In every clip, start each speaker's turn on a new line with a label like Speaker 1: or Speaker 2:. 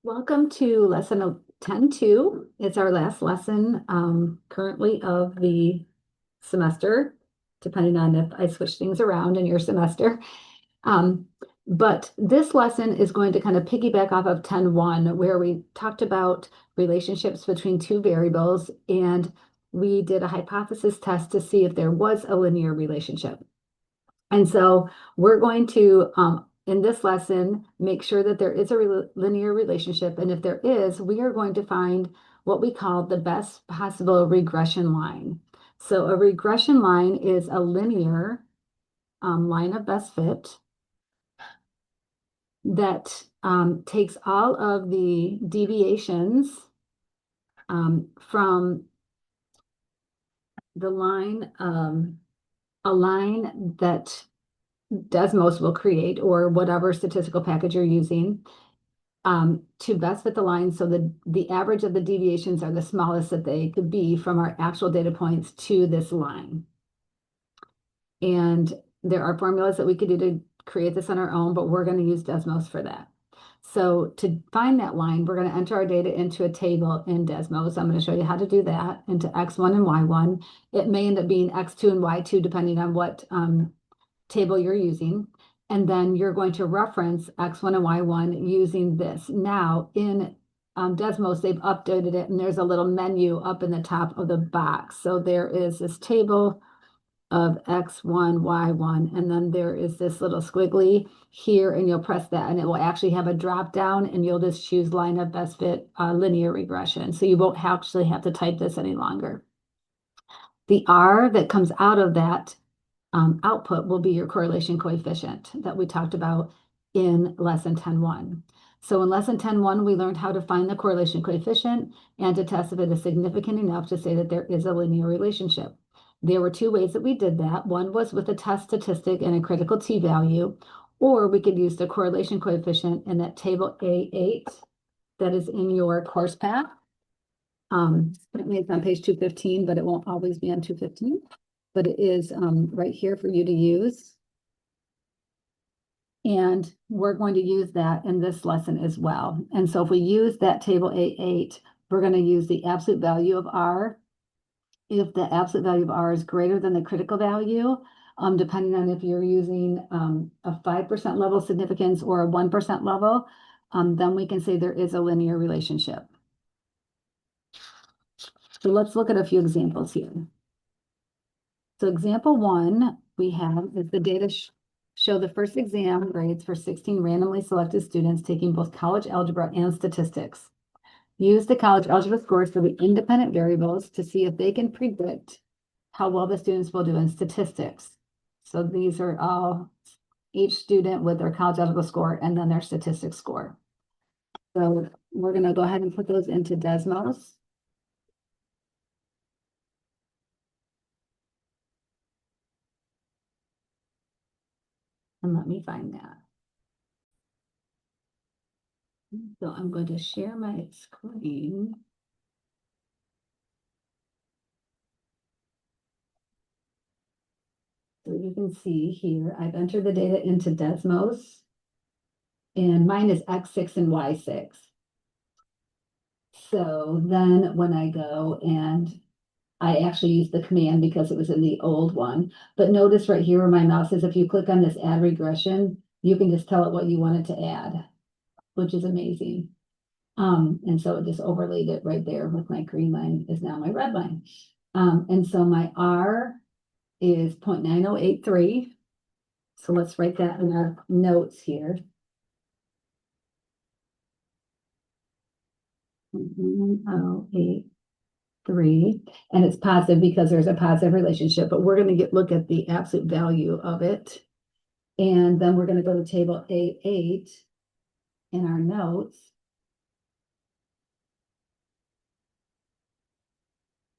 Speaker 1: Welcome to lesson 10-2. It's our last lesson currently of the semester, depending on if I switch things around in your semester. Um, but this lesson is going to kind of piggyback off of 10-1, where we talked about relationships between two variables, and we did a hypothesis test to see if there was a linear relationship. And so we're going to, in this lesson, make sure that there is a linear relationship. And if there is, we are going to find what we call the best possible regression line. So a regression line is a linear line of best fit that takes all of the deviations from the line, a line that Desmos will create, or whatever statistical package you're using, to best fit the line so that the average of the deviations are the smallest that they could be from our actual data points to this line. And there are formulas that we could do to create this on our own, but we're going to use Desmos for that. So to find that line, we're going to enter our data into a table in Desmos. I'm going to show you how to do that into X1 and Y1. It may end up being X2 and Y2, depending on what table you're using. And then you're going to reference X1 and Y1 using this. Now in Desmos, they've updated it, and there's a little menu up in the top of the box. So there is this table of X1, Y1, and then there is this little squiggly here, and you'll press that, and it will actually have a drop down, and you'll just choose line of best fit linear regression. So you won't actually have to type this any longer. The R that comes out of that output will be your correlation coefficient that we talked about in lesson 10-1. So in lesson 10-1, we learned how to find the correlation coefficient and to test if it is significant enough to say that there is a linear relationship. There were two ways that we did that. One was with a test statistic and a critical t-value, or we could use the correlation coefficient in that table A8 that is in your course path. Currently it's on page 215, but it won't always be on 215. But it is right here for you to use. And we're going to use that in this lesson as well. And so if we use that table A8, we're going to use the absolute value of R. If the absolute value of R is greater than the critical value, depending on if you're using a 5% level significance or a 1% level, then we can say there is a linear relationship. So let's look at a few examples here. So example 1 we have is the data show the first exam grades for 16 randomly selected students taking both college algebra and statistics. Use the college algebra scores for the independent variables to see if they can predict how well the students will do in statistics. So these are all each student with their college algebra score and then their statistics score. So we're going to go ahead and put those into Desmos. And let me find that. So I'm going to share my screen. So you can see here, I've entered the data into Desmos, and mine is X6 and Y6. So then when I go and I actually use the command because it was in the old one, but notice right here where my mouse is, if you click on this add regression, you can just tell it what you want it to add, which is amazing. And so it just overlaid it right there with my green line is now my red line. And so my R is 0.9083. So let's write that in our notes here. 0.9083, and it's positive because there's a positive relationship, but we're going to look at the absolute value of it. And then we're going to go to table A8 in our notes.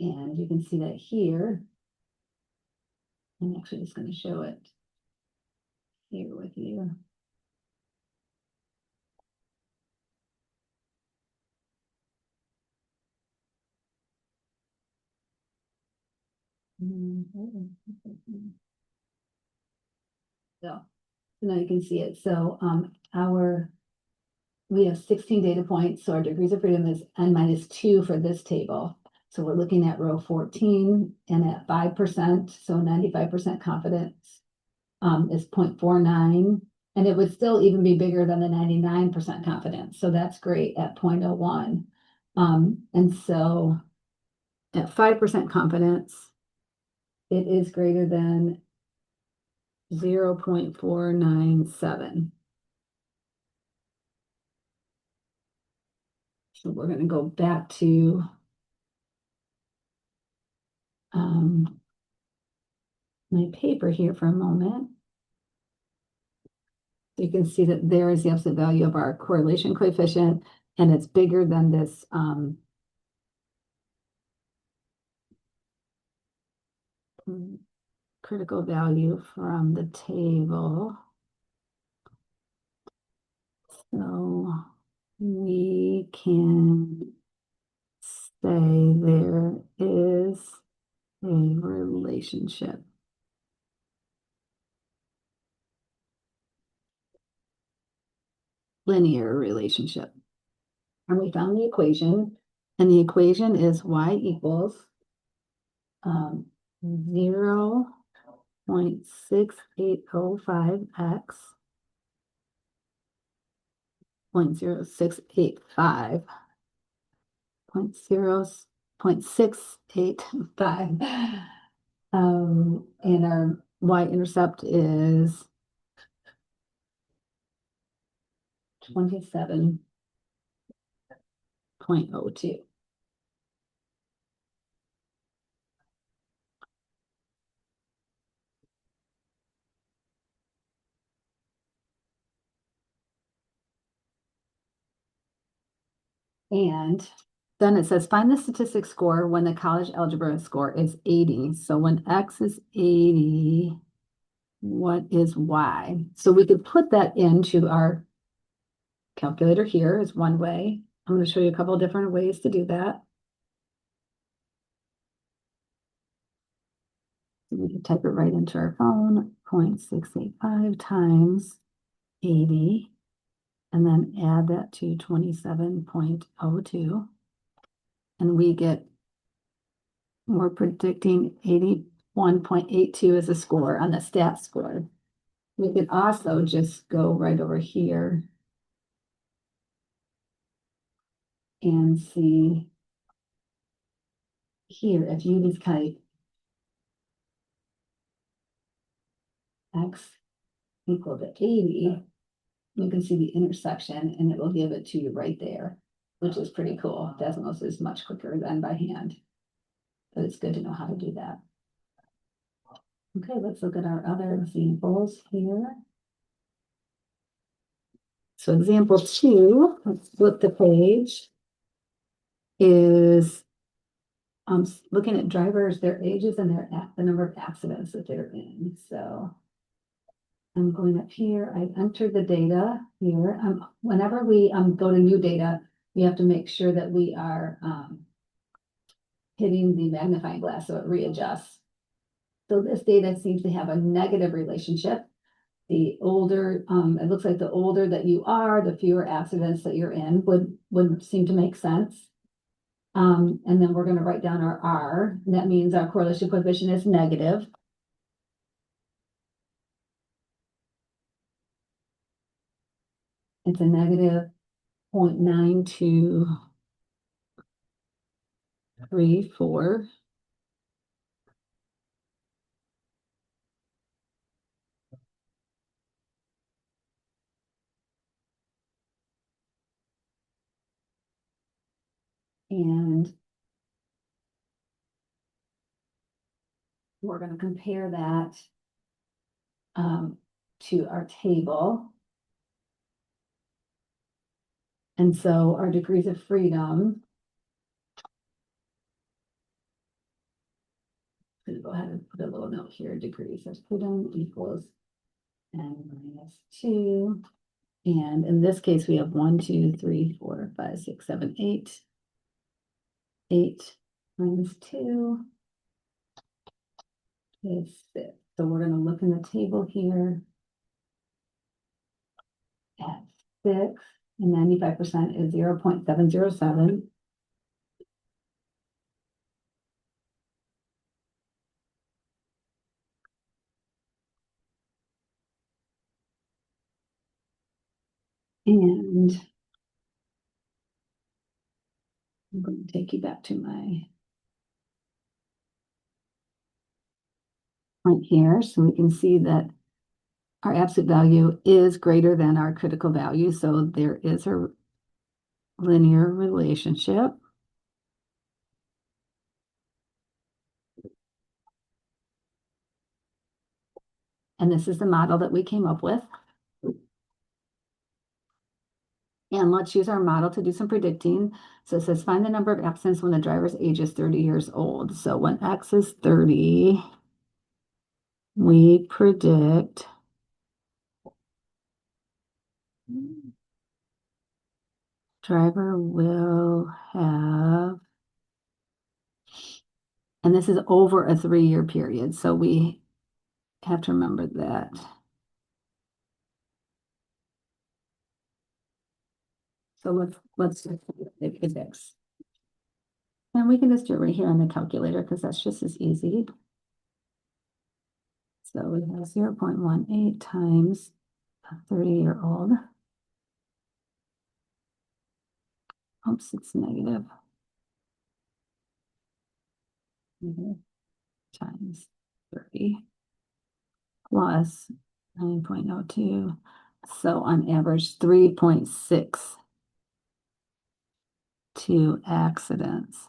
Speaker 1: And you can see that here. I'm actually just going to show it here with you. So now you can see it. So our we have 16 data points, so our degrees of freedom is n minus 2 for this table. So we're looking at row 14 and at 5%, so 95% confidence is 0.49, and it would still even be bigger than the 99% confidence. So that's great at 0.01. And so at 5% confidence, it is greater than 0.497. So we're going to go back to my paper here for a moment. You can see that there is the absolute value of our correlation coefficient, and it's bigger than this critical value from the table. So we can say there is a relationship. Linear relationship. And we found the equation, and the equation is y equals 0.6805x 0.0685 0.685 and our y-intercept is 27.02. And then it says find the statistic score when the college algebra score is 80. So when x is 80, what is y? So we could put that into our calculator here is one way. I'm going to show you a couple of different ways to do that. We can type it right into our phone, 0.685 times 80, and then add that to 27.02. And we get, we're predicting 81.82 as a score on the stat score. We could also just go right over here and see here, if you just type x equal to 80, you can see the intersection and it will give it to you right there, which is pretty cool. Desmos is much quicker than by hand, but it's good to know how to do that. Okay, let's look at our other examples here. So example 2, let's flip the page, is looking at drivers, their ages, and the number of accidents that they're in. So I'm going up here, I entered the data here. Whenever we go to new data, we have to make sure that we are hitting the magnifying glass so it readjusts. So this data seems to have a negative relationship. The older, it looks like the older that you are, the fewer accidents that you're in would seem to make sense. And then we're going to write down our R, and that means our correlation coefficient is negative. It's a negative 0.9234. And we're going to compare that to our table. And so our degrees of freedom, I'm going to go ahead and put a little note here, degrees of freedom equals n-2. And in this case, we have 1, 2, 3, 4, 5, 6, 7, 8. 8 minus 2 is 6. So we're going to look in the table here at 6. and 95% is 0.707. And I'm going to take you back to my point here so we can see that our absolute value is greater than our critical value. So there is a linear relationship. And this is the model that we came up with. And let's use our model to do some predicting. So it says find the number of accidents when the driver's age is 30 years old. So when X is 30, we predict driver will have, and this is over a 3-year period. So we have to remember that. So let's pick X. And we can just do it right here on the calculator because that's just as easy. So we have 0.18 times a 30-year-old. Oops, it's negative. Negative times 30 plus 9.02. So on average, 3.62 accidents.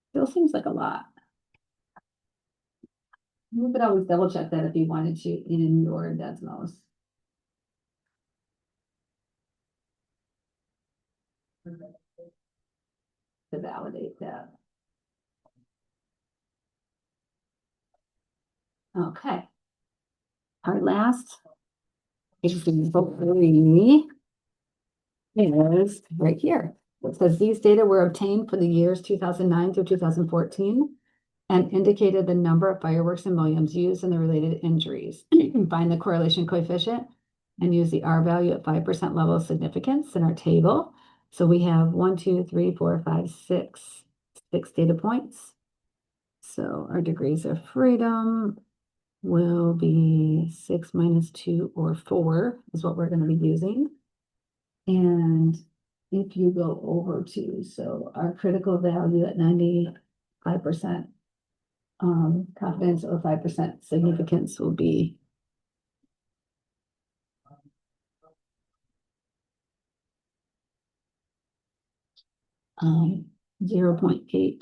Speaker 1: Still seems like a lot. You could always double check that if you wanted to in your Desmos. To validate that. Okay. Our last example 3 is right here. It says these data were obtained for the years 2009 through 2014 and indicated the number of fireworks and millions used and the related injuries. Find the correlation coefficient and use the R value at 5% level of significance in our table. So we have 1, 2, 3, 4, 5, 6 data points. So our degrees of freedom will be 6 minus 2 or 4 is what we're going to be using. And if you go over 2, so our critical value at 95% confidence or 5% significance will be 0.811.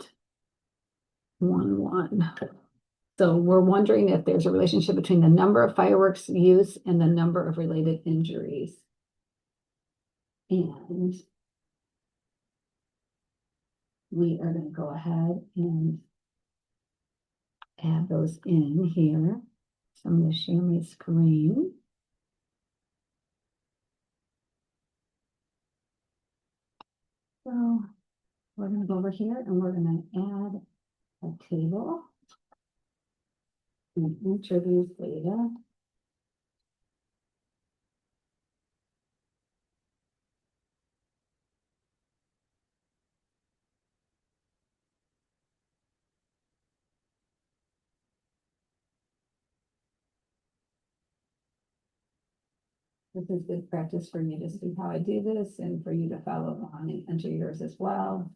Speaker 1: So we're wondering if there's a relationship between the number of fireworks used and the number of related injuries. And we are going to go ahead and add those in here. So I'm going to share my screen. So we're going to go over here and we're going to add a table and enter these data. This is good practice for me to see how I do this and for you to follow along and enter yours as well.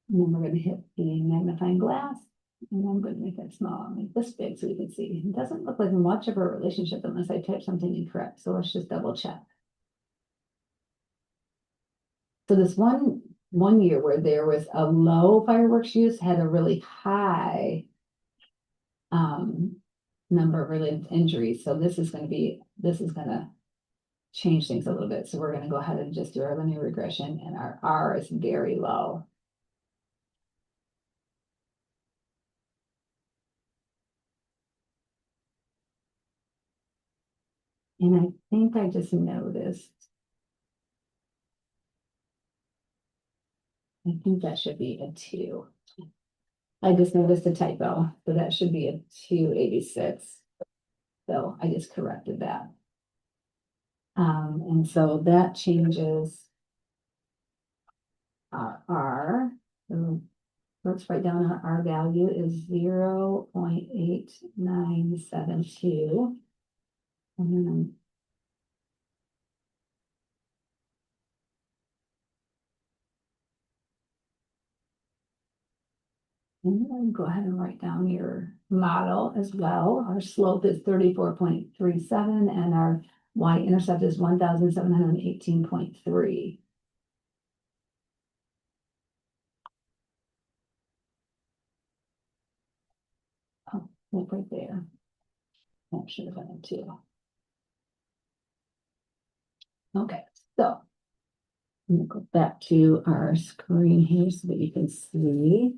Speaker 1: And then we're going to hit the magnifying glass. And then I'm going to make that small, make this big so we can see. It doesn't look like much of a relationship unless I type something incorrect. So let's just double check. So this one year where there was a low fireworks use had a really high number of related injuries. So this is going to change things a little bit. So we're going to go ahead and just do our linear regression, and our R is very low. And I think I just noticed, I think that should be a 2. I just noticed a typo, so that should be a 286. So I just corrected that. And so that changes R. So let's write down our R value is 0.8972. And then go ahead and write down your model as well. Our slope is 34.37 and our y-intercept is 1,718.3. Oh, look right there. That should have been it too. Okay, so I'm gonna go back to our screen here so that you can see.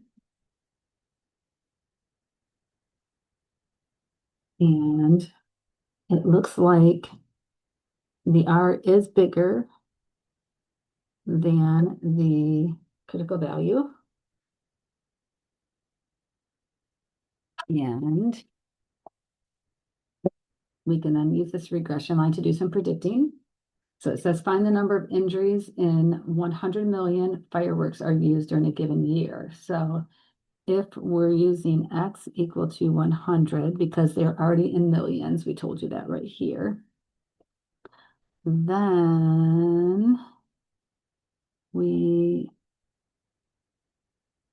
Speaker 1: And it looks like the R is bigger than the critical value. And we can then use this regression line to do some predicting. So it says find the number of injuries in 100 million fireworks are used during a given year. So if we're using X equal to 100, because they're already in millions, we told you that right here, then we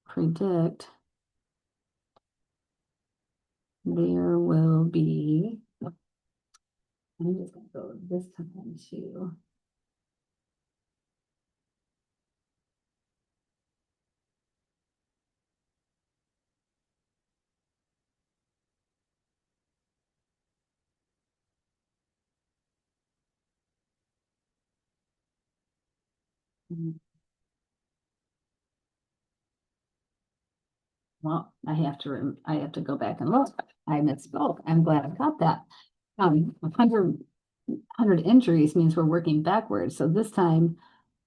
Speaker 1: predict there will be, I'm just going to go this time too. Well, I have to go back and look. I misspoke. I'm glad I caught that. 100 injuries means we're working backwards. So this time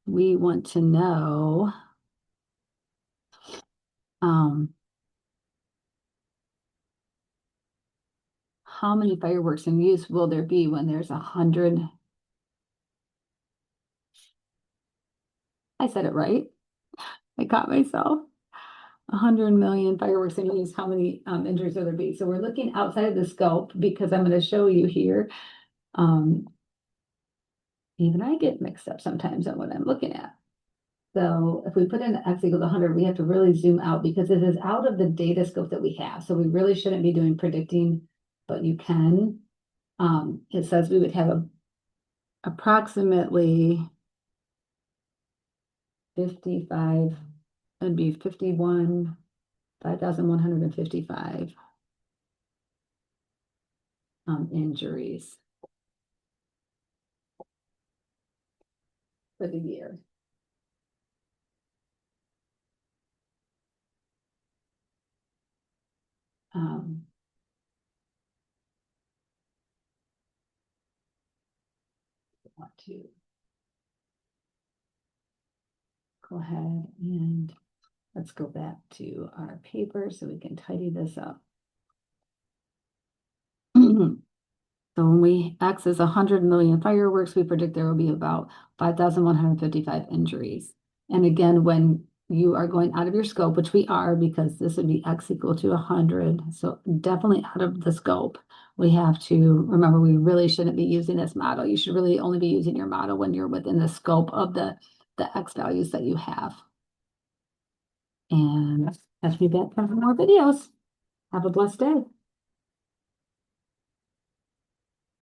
Speaker 1: we want to know how many fireworks in use will there be when there's 100? I said it right. I caught myself. 100 million fireworks in use. How many injuries will there be? So we're looking outside of the scope because I'm going to show you here. Even I get mixed up sometimes on what I'm looking at. So if we put in X equals 100, we have to really zoom out because it is out of the data scope that we have. So we really shouldn't be doing predicting, but you can. It says we would have approximately 55, it'd be 5,155 injuries for the year. Want to go ahead and let's go back to our paper so we can tidy this up. So when X is 100 million fireworks, we predict there will be about 5,155 injuries. And again, when you are going out of your scope, which we are, because this would be X equal to 100, so definitely out of the scope, we have to remember we really shouldn't be using this model. You should really only be using your model when you're within the scope of the X values that you have. And catch me back for more videos. Have a blessed day.